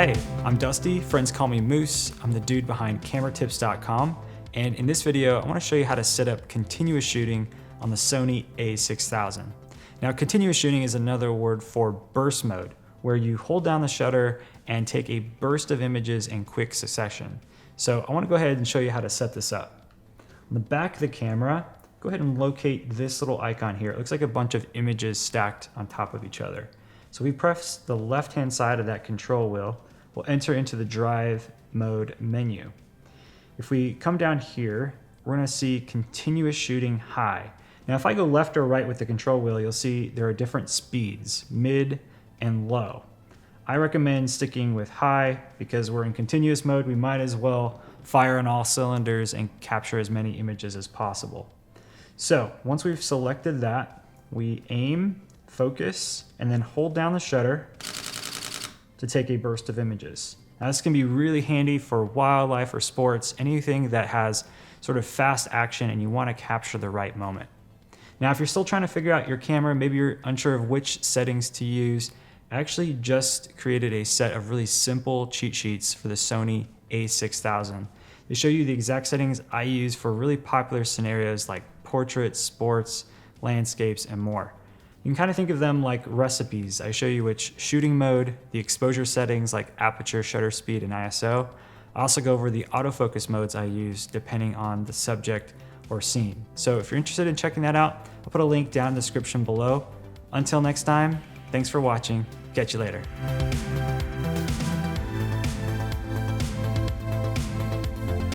Hey, I'm Dusty, friends call me Moose. I'm the dude behind cameratips.com, and in this video I want to show you how to set up continuous shooting on the Sony a6000. Now continuous shooting is another word for burst mode, where you hold down the shutter and take a burst of images in quick succession. So I want to go ahead and show you how to set this up. On the back of the camera, go ahead and locate this little icon here. It looks like a bunch of images stacked on top of each other. So we press the left-hand side of that control wheel. We'll enter into the drive mode menu. If we come down here, we're gonna see continuous shooting high. Now, if I go left or right with the control wheel, you'll see there are different speeds, mid and low. I recommend sticking with high because we're in continuous mode. We might as well fire on all cylinders and capture as many images as possible. So once we've selected that, we aim, focus, and then hold down the shutter to take a burst of images. Now this can be really handy for wildlife or sports, anything that has sort of fast action and you want to capture the right moment. Now if you're still trying to figure out your camera, maybe you're unsure of which settings to use, I actually just created a set of really simple cheat sheets for the Sony a6000. They show you the exact settings I use for really popular scenarios like portraits, sports, landscapes, and more. You can kind of think of them like recipes. I show you which shooting mode, the exposure settings like aperture, shutter speed, and ISO. I also go over the autofocus modes I use depending on the subject or scene. So if you're interested in checking that out, I'll put a link down in the description below. Until next time, thanks for watching. Catch you later.